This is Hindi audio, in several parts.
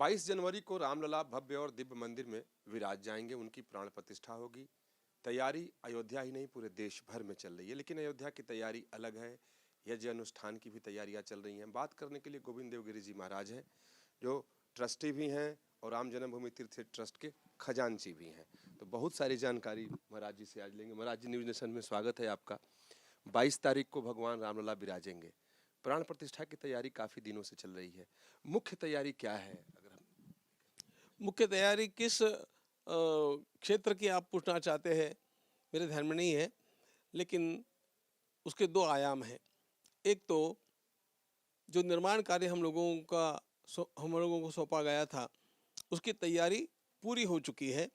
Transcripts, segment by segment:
22 जनवरी को रामलला भव्य और दिव्य मंदिर में विराज जाएंगे। उनकी प्राण प्रतिष्ठा होगी। तैयारी अयोध्या ही नहीं पूरे देश भर में चल रही है, लेकिन अयोध्या की तैयारी अलग है। यज्ञ अनुष्ठान की भी तैयारियां चल रही हैं। बात करने के लिए गोविंद देवगिरी जी महाराज हैं, जो ट्रस्टी भी हैं और राम जन्मभूमि तीर्थ ट्रस्ट के खजांची भी हैं। तो बहुत सारी जानकारी महाराज जी से आज लेंगे। महाराज जी, न्यूज नेशन में स्वागत है आपका। 22 तारीख को भगवान रामलला विराजेंगे। प्राण प्रतिष्ठा की तैयारी काफी दिनों से चल रही है। मुख्य तैयारी क्या है? अगर हम मुख्य तैयारी किस क्षेत्र की आप पूछना चाहते हैं, मेरे ध्यान में नहीं है, लेकिन उसके दो आयाम हैं। एक तो जो निर्माण कार्य हम लोगों को सौंपा गया था, उसकी तैयारी पूरी हो चुकी है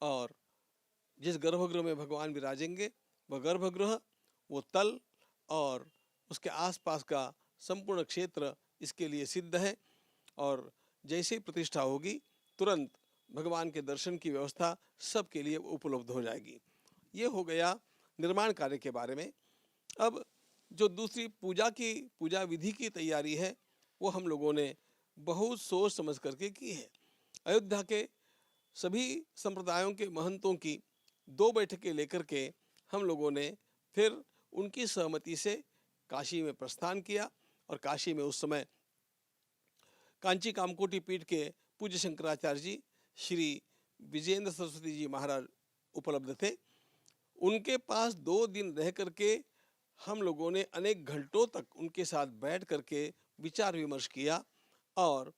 और जिस गर्भगृह में भगवान विराजेंगे वह गर्भगृह, वो तल और उसके आसपास का संपूर्ण क्षेत्र इसके लिए सिद्ध है। और जैसे ही प्रतिष्ठा होगी तुरंत भगवान के दर्शन की व्यवस्था सबके लिए उपलब्ध हो जाएगी। ये हो गया निर्माण कार्य के बारे में। अब जो दूसरी पूजा विधि की तैयारी है, वो हम लोगों ने बहुत सोच समझ करके की है। अयोध्या के सभी संप्रदायों के महंतों की 2 बैठकें लेकर के हम लोगों ने फिर उनकी सहमति से काशी में प्रस्थान किया और काशी में उस समय कांची कामकोटी पीठ के पूज्य शंकराचार्य जी श्री विजयेंद्र सरस्वती जी महाराज उपलब्ध थे। उनके पास 2 दिन रह करके हम लोगों ने अनेक घंटों तक उनके साथ बैठ करके विचार विमर्श किया और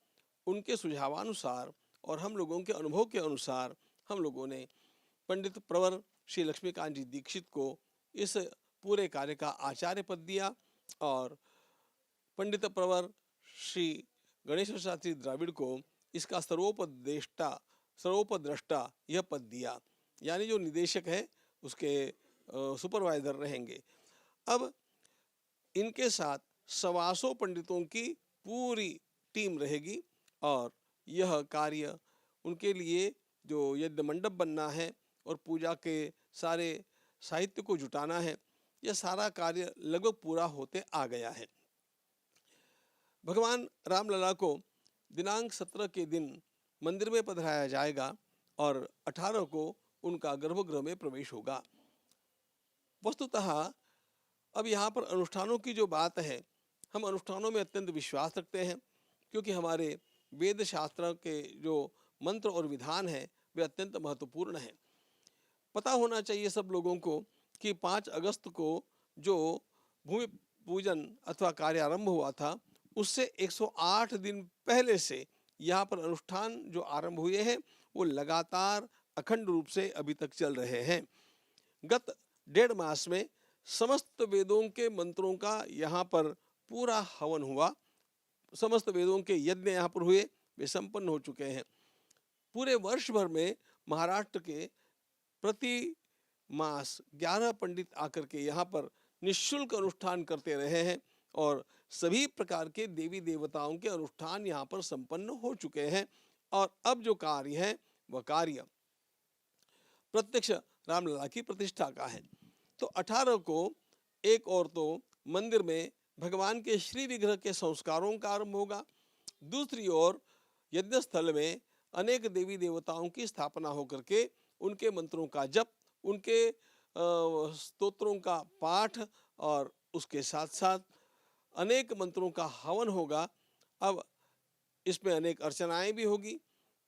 उनके सुझावानुसार और हम लोगों के अनुभव के अनुसार हम लोगों ने पंडित प्रवर श्री लक्ष्मीकांत जी दीक्षित को इस पूरे कार्य का आचार्य पद दिया और पंडित प्रवर श्री गणेश शास्त्री द्राविड़ को इसका सर्वोपद्रष्टा यह पद दिया, यानी जो निदेशक है उसके सुपरवाइजर रहेंगे। अब इनके साथ 125 पंडितों की पूरी टीम रहेगी और यह कार्य उनके लिए जो यज्ञ मंडप बनना है और पूजा के सारे साहित्य को जुटाना है, यह सारा कार्य लगभग पूरा होते आ गया है। भगवान रामलला को दिनांक 17 के दिन मंदिर में पधराया जाएगा और 18 को उनका गर्भगृह में प्रवेश होगा। वस्तुतः अब यहाँ पर अनुष्ठानों की जो बात है, हम अनुष्ठानों में अत्यंत विश्वास रखते हैं, क्योंकि हमारे वेद शास्त्र के जो मंत्र और विधान हैं वे अत्यंत महत्वपूर्ण हैं। पता होना चाहिए सब लोगों को कि 5 अगस्त को जो भूमि पूजन अथवा कार्य आरंभ हुआ था, उससे 108 दिन पहले से यहाँ पर अनुष्ठान जो आरंभ हुए हैं वो लगातार अखंड रूप से अभी तक चल रहे हैं। गत 1.5 मास में समस्त वेदों के मंत्रों का यहाँ पर पूरा हवन हुआ। समस्त वेदों के यज्ञ यहाँ पर हुए, वे संपन्न हो चुके हैं। पूरे वर्ष भर में महाराष्ट्र के प्रति मास 11 पंडित आकर के यहाँ पर निःशुल्क अनुष्ठान करते रहे हैं और सभी प्रकार के देवी देवताओं के अनुष्ठान यहाँ पर संपन्न हो चुके हैं। और अब जो कार्य है वह कार्य प्रत्यक्ष रामलला की प्रतिष्ठा का है। तो 18 को एक और तो मंदिर में भगवान के श्री विग्रह के संस्कारों का आरंभ होगा, दूसरी ओर यज्ञ स्थल में अनेक देवी देवताओं की स्थापना होकर के उनके मंत्रों का जप, उनके स्तोत्रों का पाठ और उसके साथ साथ अनेक मंत्रों का हवन होगा। अब इसमें अनेक अर्चनाएं भी होगी।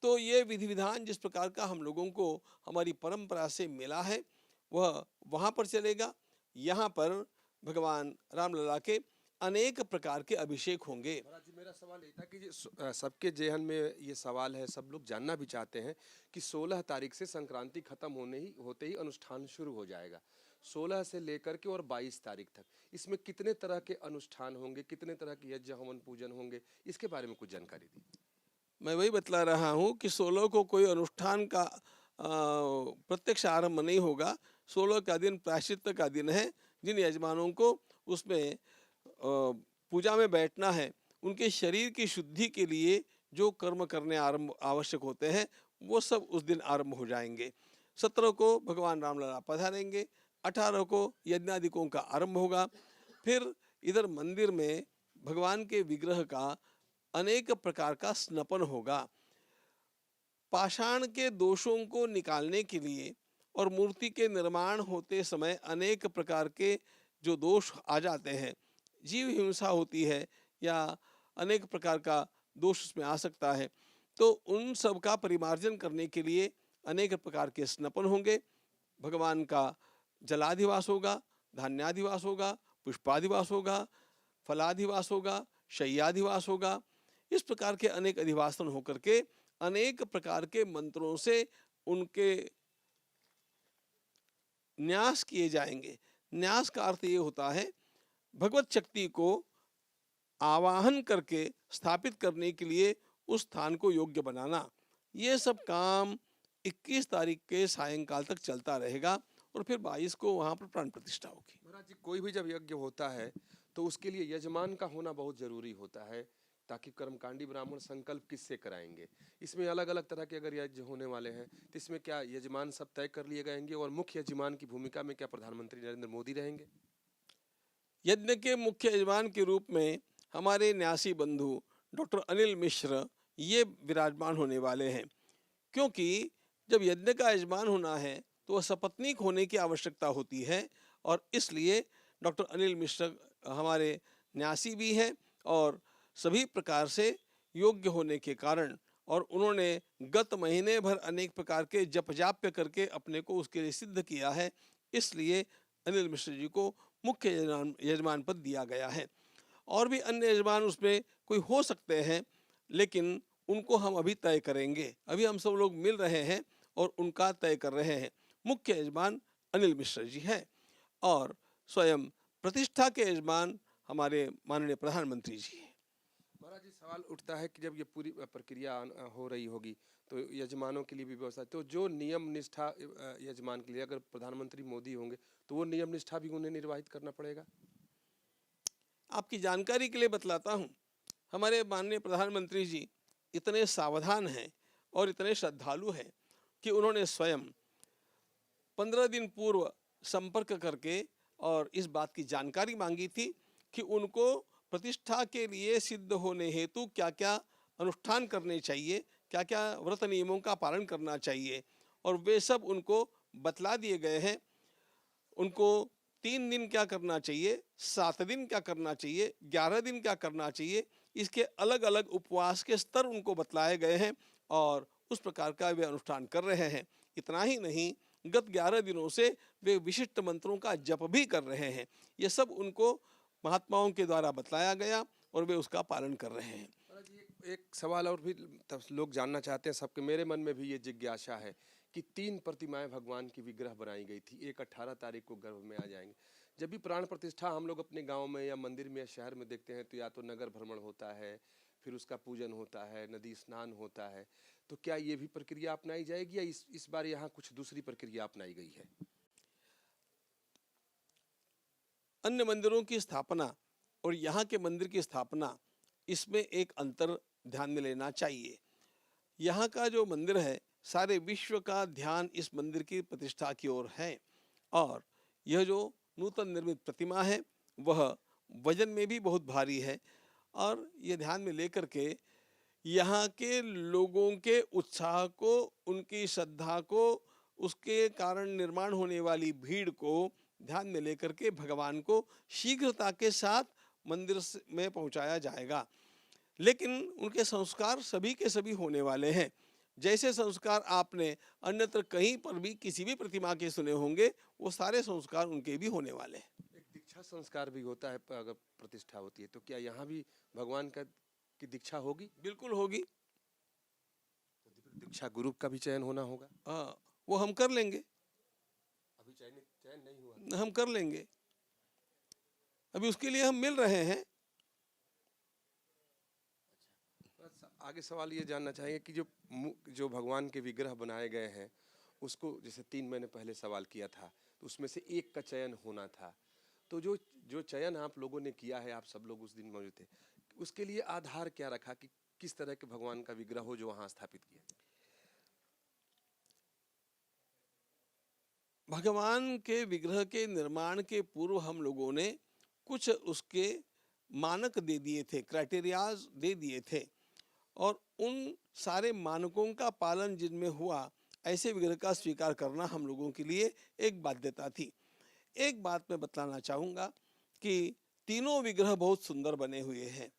तो ये विधि विधान जिस प्रकार का हम लोगों को हमारी परंपरा से मिला है वह वहाँ पर चलेगा। यहाँ पर भगवान रामलला के अनेक प्रकार के अभिषेक होंगे। महाराज जी, मेरा सवाल ये था कि सबके जेहन में ये सवाल है, सब लोग जानना भी चाहते हैं कि 16 तारीख से संक्रांति खत्म होते ही अनुष्ठान शुरू हो जाएगा। 16 से लेकर के और 22 तारीख तक इसमें कितने तरह के अनुष्ठान होंगे, कितने तरह के यज्ञ हवन पूजन होंगे, इसके बारे में कुछ जानकारी दी। मैं वही बतला रहा हूँ कि 16 को कोई अनुष्ठान का प्रत्यक्ष आरंभ नहीं होगा। 16 का दिन प्रायश्चित्त का दिन है। जिन यजमानों को उसमें पूजा में बैठना है, उनके शरीर की शुद्धि के लिए जो कर्म करने आवश्यक होते हैं वो सब उस दिन आरंभ हो जाएंगे। 17 को भगवान रामलला पधारेंगे, 18 को यज्ञादिकों का आरंभ होगा। फिर इधर मंदिर में भगवान के विग्रह का अनेक प्रकार का स्नपन होगा। पाषाण के दोषों को निकालने के लिए और मूर्ति के निर्माण होते समय अनेक प्रकार के जो दोष आ जाते हैं, जीव हिंसा होती है या अनेक प्रकार का दोष उसमें आ सकता है, तो उन सब का परिमार्जन करने के लिए अनेक प्रकार के स्नपन होंगे। भगवान का जलाधिवास होगा, धान्याधिवास होगा, पुष्पाधिवास होगा, फलाधिवास होगा, शय्याधिवास होगा। इस प्रकार के अनेक अधिवासन होकर के अनेक प्रकार के मंत्रों से उनके न्यास किए जाएंगे। न्यास का अर्थ ये होता है भगवत शक्ति को आवाहन करके स्थापित करने के लिए उस स्थान को योग्य बनाना। ये सब काम 21 तारीख के सायंकाल तक चलता रहेगा और फिर 22 को वहाँ पर प्राण प्रतिष्ठा होगी। महाराज जी, कोई भी जब यज्ञ होता है तो उसके लिए यजमान का होना बहुत जरूरी होता है, ताकि कर्मकांडी ब्राह्मण संकल्प किससे कराएंगे। इसमें अलग अलग तरह के अगर यज्ञ होने वाले हैं तो इसमें क्या यजमान सब तय कर लिए गएंगे, और मुख्य यजमान की भूमिका में क्या प्रधानमंत्री नरेंद्र मोदी रहेंगे? यज्ञ के मुख्य यजमान के रूप में हमारे न्यासी बंधु डॉक्टर अनिल मिश्र ये विराजमान होने वाले हैं, क्योंकि जब यज्ञ का यजमान होना है तो वह सपत्नीक होने की आवश्यकता होती है, और इसलिए डॉक्टर अनिल मिश्र हमारे न्यासी भी हैं और सभी प्रकार से योग्य होने के कारण, और उन्होंने गत महीने भर अनेक प्रकार के जप जाप्य करके अपने को उसके लिए सिद्ध किया है, इसलिए अनिल मिश्र जी को मुख्य यजमान पद दिया गया है। और भी अन्य यजमान उसमें कोई हो सकते हैं, लेकिन उनको हम अभी तय करेंगे। अभी हम सब लोग मिल रहे हैं और उनका तय कर रहे हैं। मुख्य यजमान अनिल मिश्र जी हैं और स्वयं प्रतिष्ठा के यजमान हमारे माननीय प्रधानमंत्री जी हैं। महाराज जी, सवाल उठता है कि जब ये पूरी प्रक्रिया हो रही होगी तो यजमानों के लिए भी व्यवस्था, तो जो नियम निष्ठा यजमान के लिए अगर प्रधानमंत्री मोदी होंगे तो वो नियम निष्ठा भी उन्हें निर्वाहित करना पड़ेगा? आपकी जानकारी के लिए बतलाता हूँ, हमारे माननीय प्रधानमंत्री जी इतने सावधान हैं और इतने श्रद्धालु हैं कि उन्होंने स्वयं 15 दिन पूर्व संपर्क करके और इस बात की जानकारी मांगी थी कि उनको प्रतिष्ठा के लिए सिद्ध होने हेतु क्या क्या अनुष्ठान करने चाहिए, क्या क्या व्रत नियमों का पालन करना चाहिए, और वे सब उनको बतला दिए गए हैं। उनको 3 दिन क्या करना चाहिए, 7 दिन क्या करना चाहिए, 11 दिन क्या करना चाहिए, इसके अलग अलग उपवास के स्तर उनको बतलाए गए हैं और उस प्रकार का वे अनुष्ठान कर रहे हैं। इतना ही नहीं, गत 11 दिनों से वे विशिष्ट मंत्रों का जप भी कर रहे हैं। ये सब उनको महात्माओं के द्वारा बतलाया गया और वे उसका पालन कर रहे हैं। महाराज जी, एक सवाल और भी तब लोग जानना चाहते हैं, सबके मेरे मन में भी ये जिज्ञासा है कि 3 प्रतिमाएं भगवान की विग्रह बनाई गई थी, एक 18 तारीख को गर्भ में आ जाएंगे। जब भी प्राण प्रतिष्ठा हम लोग अपने गांव में या मंदिर में या शहर में देखते हैं तो या तो नगर भ्रमण होता है, फिर उसका पूजन होता है, नदी स्नान होता है, तो क्या ये भी प्रक्रिया अपनाई जाएगी या इस बार यहाँ कुछ दूसरी प्रक्रिया अपनाई गई है? अन्य मंदिरों की स्थापना और यहाँ के मंदिर की स्थापना, इसमें एक अंतर ध्यान में लेना चाहिए। यहाँ का जो मंदिर है, सारे विश्व का ध्यान इस मंदिर की प्रतिष्ठा की ओर है, और यह जो नूतन निर्मित प्रतिमा है वह वजन में भी बहुत भारी है, और यह ध्यान में लेकर के यहाँ के लोगों के उत्साह को, उनकी श्रद्धा को, उसके कारण निर्माण होने वाली भीड़ को ध्यान में लेकर के भगवान को शीघ्रता के साथ मंदिर में पहुंचाया जाएगा। लेकिन उनके संस्कार सभी के सभी होने वाले हैं। जैसे संस्कार आपने अन्यत्र कहीं पर भी किसी भी प्रतिमा के सुने होंगे, वो सारे संस्कार उनके भी होने वाले हैं। एक दीक्षा संस्कार भी होता है अगर प्रतिष्ठा होती है, तो क्या यहाँ भी भगवान की दीक्षा होगी? बिल्कुल होगी। तो दीक्षा गुरु का भी चयन होना होगा? हाँ, वो हम कर लेंगे। अभी चयन नहीं हुआ? हम कर लेंगे, अभी उसके लिए हम मिल रहे हैं। आगे सवाल ये जानना चाहेंगे कि जो भगवान के विग्रह बनाए गए हैं, उसको जैसे 3 महीने पहले सवाल किया था, तो उसमें से एक का चयन होना था, तो जो चयन आप लोगों ने किया है, आप सब लोग उस दिन मौजूद थे, उसके लिए आधार क्या रखा कि किस तरह के भगवान का विग्रह हो जो वहां स्थापित किया? भगवान के विग्रह के निर्माण के पूर्व हम लोगों ने कुछ उसके मानक दे दिए थे, क्राइटेरियाज दे दिए थे, और उन सारे मानकों का पालन जिनमें हुआ, ऐसे विग्रह का स्वीकार करना हम लोगों के लिए एक बाध्यता थी। एक बात मैं बतलाना चाहूँगा कि तीनों विग्रह बहुत सुंदर बने हुए हैं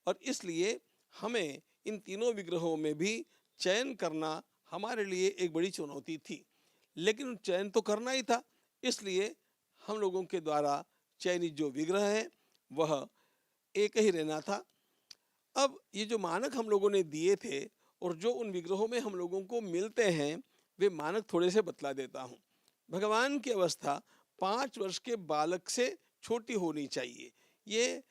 और इसलिए हमें इन तीनों विग्रहों में भी चयन करना हमारे लिए एक बड़ी चुनौती थी, लेकिन चयन तो करना ही था, इसलिए हम लोगों के द्वारा चयनित जो विग्रह है वह एक ही रहना था। अब ये जो मानक हम लोगों ने दिए थे और जो उन विग्रहों में हम लोगों को मिलते हैं, वे मानक थोड़े से बतला देता हूँ। भगवान की अवस्था 5 वर्ष के बालक से छोटी होनी चाहिए। ये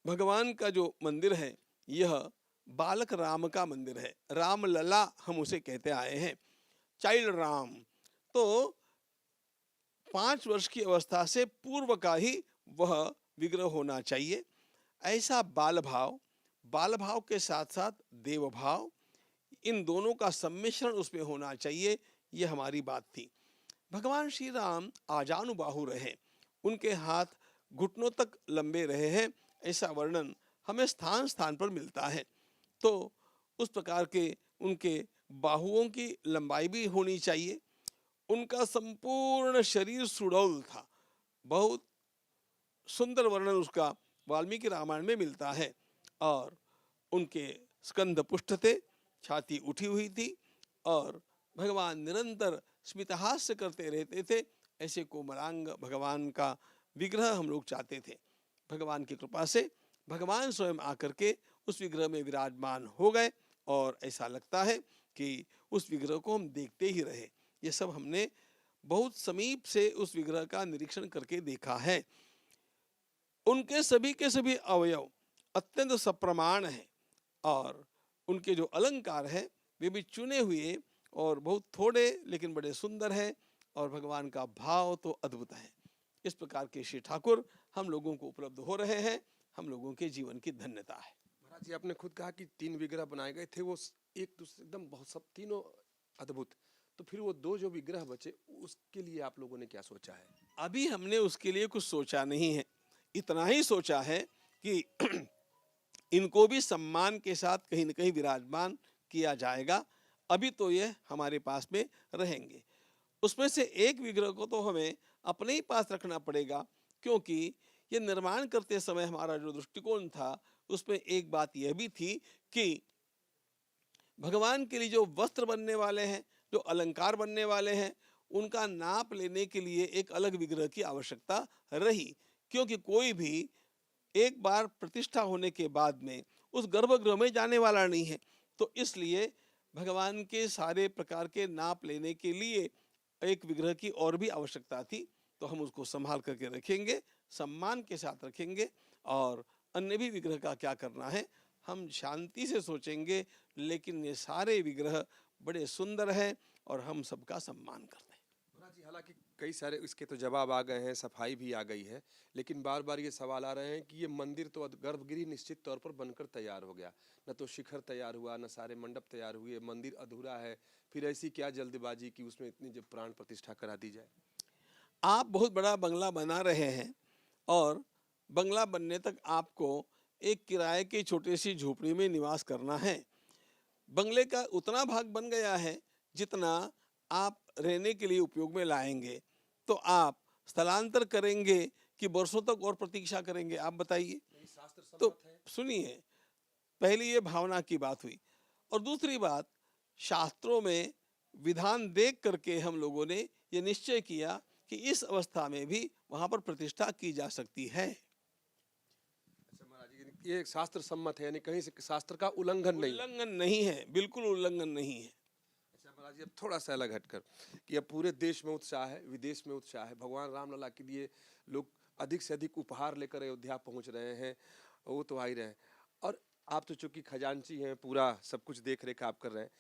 भगवान का जो मंदिर है यह बालक राम का मंदिर है, रामलला हम उसे कहते आए हैं, चाइल्ड राम। तो 5 वर्ष की अवस्था से पूर्व का ही वह विग्रह होना चाहिए। ऐसा बाल भाव के साथ साथ देव भाव, इन दोनों का सम्मिश्रण उसमें होना चाहिए, ये हमारी बात थी। भगवान श्री राम आजानुबाहु रहे, उनके हाथ घुटनों तक लंबे रहे हैं, ऐसा वर्णन हमें स्थान स्थान पर मिलता है। तो उस प्रकार के उनके बाहुओं की लंबाई भी होनी चाहिए। उनका संपूर्ण शरीर सुडौल था, बहुत सुंदर वर्णन उसका वाल्मीकि रामायण में मिलता है। और उनके स्कंध पुष्ट थे, छाती उठी हुई थी और भगवान निरंतर स्मितहास्य करते रहते थे। ऐसे कोमलांग भगवान का विग्रह हम लोग चाहते थे। भगवान की कृपा से भगवान स्वयं आकर के उस विग्रह में विराजमान हो गए और ऐसा लगता है कि उस विग्रह को हम देखते ही रहे। ये सब हमने बहुत समीप से उस विग्रह का निरीक्षण करके देखा है। उनके सभी के सभी अवयव अत्यंत सप्रमाण हैं और उनके जो अलंकार हैं वे भी चुने हुए और बहुत थोड़े लेकिन बड़े सुंदर हैं और भगवान का भाव तो अद्भुत है। इस प्रकार के श्री ठाकुर हम लोगों को उपलब्ध हो रहे हैं, हम लोगों के जीवन की धन्यता है। महाराज जी, आपने खुद कहा कि 3 विग्रह बनाए गए थे, वो एक दूसरे एकदम बहुत सब तीनों अद्भुत, तो फिर वो 2 जो विग्रह बचे उसके लिए आप लोगों ने क्या सोचा है? अभी हमने उसके लिए कुछ सोचा नहीं है, इतना ही सोचा है कि इनको भी सम्मान के साथ कहीं न कहीं विराजमान किया जाएगा। अभी तो ये हमारे पास में रहेंगे। उसमें से एक विग्रह को तो हमें अपने ही पास रखना पड़ेगा, क्योंकि ये निर्माण करते समय हमारा जो दृष्टिकोण था उसमें एक बात यह भी थी कि भगवान के लिए जो वस्त्र बनने वाले हैं, जो अलंकार बनने वाले हैं, उनका नाप लेने के लिए एक अलग विग्रह की आवश्यकता रही, क्योंकि कोई भी एक बार प्रतिष्ठा होने के बाद में उस गर्भगृह में जाने वाला नहीं है। तो इसलिए भगवान के सारे प्रकार के नाप लेने के लिए एक विग्रह की और भी आवश्यकता थी। तो हम उसको संभाल करके रखेंगे, सम्मान के साथ रखेंगे और अन्य भी विग्रह का क्या करना है हम शांति से सोचेंगे, लेकिन ये सारे विग्रह बड़े सुंदर हैं और हम सबका सम्मान करते हैं। महाराज जी, हालांकि कई सारे इसके तो जवाब आ गए हैं, सफाई भी आ गई है, लेकिन बार बार ये सवाल आ रहे हैं कि ये मंदिर तो गर्भगृह निश्चित तौर पर बनकर तैयार हो गया, न तो शिखर तैयार हुआ, न सारे मंडप तैयार हुए, मंदिर अधूरा है, फिर ऐसी क्या जल्दबाजी कि उसमें इतनी जब प्राण प्रतिष्ठा करा दी जाए? आप बहुत बड़ा बंगला बना रहे हैं और बंगला बनने तक आपको एक किराए की छोटी सी झोपड़ी में निवास करना है। बंगले का उतना भाग बन गया है जितना आप रहने के लिए उपयोग में लाएंगे, तो आप स्थलांतर करेंगे कि वर्षों तक और प्रतीक्षा करेंगे, आप बताइए। तो सुनिए, पहली ये भावना की बात हुई और दूसरी बात, शास्त्रों में विधान देख करके हम लोगों ने ये निश्चय किया कि इस अवस्था में भी वहां पर प्रतिष्ठा की जा सकती है। अच्छा महाराज जी, ये शास्त्र सम्मत है, यानी कहीं से शास्त्र का उल्लंघन नहीं? उल्लंघन नहीं है, बिल्कुल उल्लंघन नहीं है। अच्छा महाराज जी, अब थोड़ा सा अलग हटकर कि अब पूरे देश में उत्साह है, विदेश में उत्साह है, भगवान रामलला के लिए लोग अधिक से अधिक उपहार लेकर अयोध्या पहुंच रहे हैं, वो तो आ ही रहे हैं, और आप तो चूंकि खजांची हैं, पूरा सब कुछ देख रेख आप कर रहे हैं।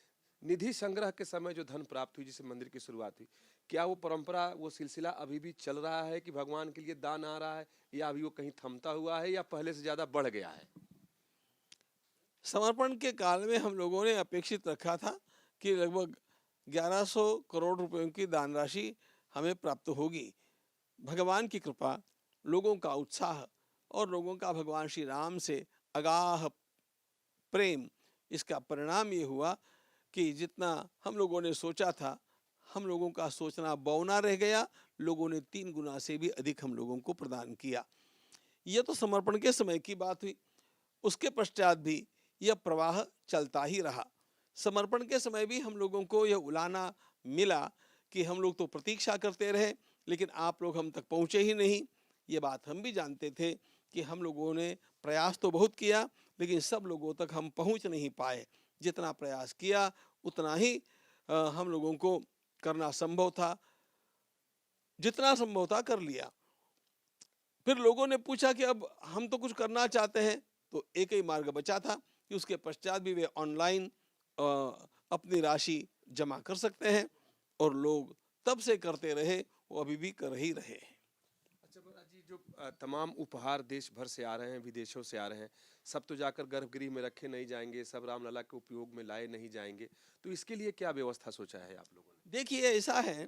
निधि संग्रह के समय जो धन प्राप्त हुई, जिससे मंदिर की शुरुआत हुई, क्या वो परंपरा, वो सिलसिला अभी भी चल रहा है कि भगवान के लिए दान आ रहा है, या अभी वो कहीं थमता हुआ है, या पहले से ज्यादा बढ़ गया है? समर्पण के काल में हम लोगों ने अपेक्षित रखा था कि लगभग 1100 करोड़ रुपयों की दान राशि हमें प्राप्त होगी। भगवान की कृपा, लोगों का उत्साह और लोगों का भगवान श्री राम से अगाह प्रेम, इसका परिणाम ये हुआ कि जितना हम लोगों ने सोचा था, हम लोगों का सोचना बौना रह गया, लोगों ने 3 गुना से भी अधिक हम लोगों को प्रदान किया। यह तो समर्पण के समय की बात हुई। उसके पश्चात भी यह प्रवाह चलता ही रहा। समर्पण के समय भी हम लोगों को यह उलाहना मिला कि हम लोग तो प्रतीक्षा करते रहे, लेकिन आप लोग हम तक पहुँचे ही नहीं। ये बात हम भी जानते थे कि हम लोगों ने प्रयास तो बहुत किया, लेकिन सब लोगों तक हम पहुँच नहीं पाए। जितना प्रयास किया उतना ही हम लोगों को करना संभव था, जितना संभव था कर लिया। फिर लोगों ने पूछा कि अब हम तो कुछ करना चाहते हैं, तो एक ही मार्ग बचा था कि उसके पश्चात भी वे ऑनलाइन अपनी राशि जमा कर सकते हैं, और लोग तब से करते रहे, वो अभी भी कर ही रहे हैं। अच्छा महाराज जी, जो तमाम उपहार देश भर से आ रहे हैं, विदेशों से आ रहे हैं, सब तो जाकर गर्भगृह में रखे नहीं जाएंगे, सब रामलला के उपयोग में लाए नहीं जाएंगे, तो इसके लिए क्या व्यवस्था सोचा है आप लोगों ने? देखिए, ऐसा है,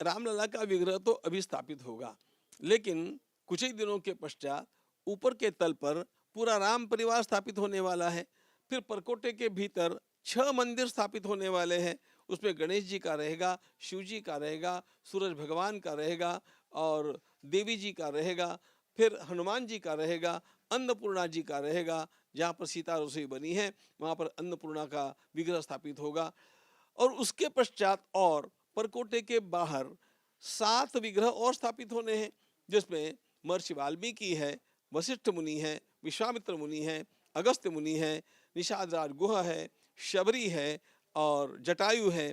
रामलला का विग्रह तो अभी स्थापित होगा, लेकिन कुछ ही दिनों के पश्चात ऊपर के तल पर पूरा राम परिवार स्थापित होने वाला है। फिर परकोटे के भीतर 6 मंदिर स्थापित होने वाले हैं। उसमें गणेश जी का रहेगा, शिव जी का रहेगा, सूरज भगवान का रहेगा और देवी जी का रहेगा, फिर हनुमान जी का रहेगा, अन्नपूर्णा जी का रहेगा। जहाँ पर सीता रसोई बनी है, वहाँ पर अन्नपूर्णा का विग्रह स्थापित होगा। और उसके पश्चात और परकोटे के बाहर 7 विग्रह और स्थापित होने हैं, जिसमें महर्षि वाल्मीकि है, वशिष्ठ मुनि है, विश्वामित्र मुनि है, अगस्त्य मुनि है, निषाद राज गुहा है, शबरी है और जटायु है।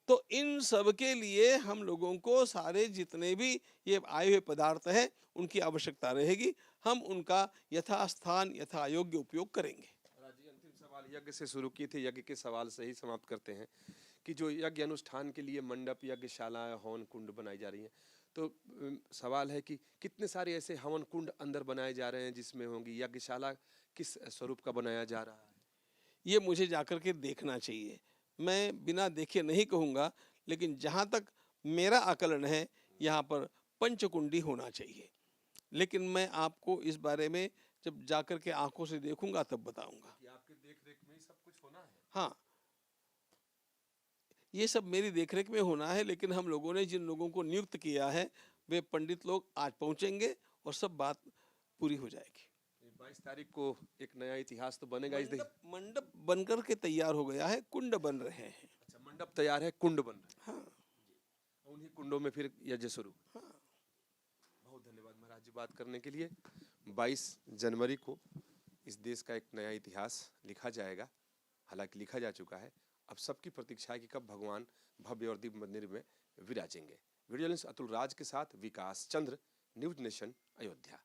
तो इन सब के लिए हम लोगों को सारे जितने भी ये आए हुए पदार्थ हैं, उनकी आवश्यकता रहेगी। हम उनका यथास्थान यथा योग्य उपयोग करेंगे। महाराज जी, अंतिम सवाल यज्ञ से शुरू किए थे, यज्ञ के सवाल से ही समाप्त करते हैं कि जो यज्ञ अनुष्ठान के लिए मंडप, यज्ञशाला, हवन कुंड बनाई जा रही हैं, तो सवाल है कि कितने सारे ऐसे हवन कुंड अंदर बनाए जा रहे हैं जिसमें होंगी, यज्ञशाला किस स्वरूप का बनाया जा रहा है? ये मुझे जाकर के देखना चाहिए। मैं बिना देखे नहीं कहूँगा, लेकिन जहाँ तक मेरा आकलन है, यहाँ पर पंचकुंडी होना चाहिए। लेकिन मैं आपको इस बारे में जब जाकर के आंखों से देखूंगा तब बताऊंगा। कि आपके देख रेख में ही सब कुछ होना है? हाँ, ये सब मेरी देखरेख में होना है, लेकिन हम लोगों ने जिन लोगों को नियुक्त किया है, वे पंडित लोग आज पहुंचेंगे और सब बात पूरी हो जाएगी। 22 तारीख को एक नया इतिहास तो बनेगा इस दिन। मंडप बनकर के तैयार हो गया है, कुंड बन रहे हैं। अच्छा, मंडप तैयार है, कुंड बन रहे हैं। हाँ, उन्हीं कुंडों में फिर यज्ञ शुरू। हाँ। बहुत धन्यवाद महाराज जी बात करने के लिए। 22 जनवरी को इस देश का एक नया इतिहास लिखा जाएगा, हालांकि लिखा जा चुका है। अब सबकी प्रतीक्षा है कि कब भगवान भव्य और दिव्य मंदिर में विराजेंगे। वीडियो जर्नलिस्ट अतुल राज के साथ विकास चंद्र, न्यूज नेशन, अयोध्या।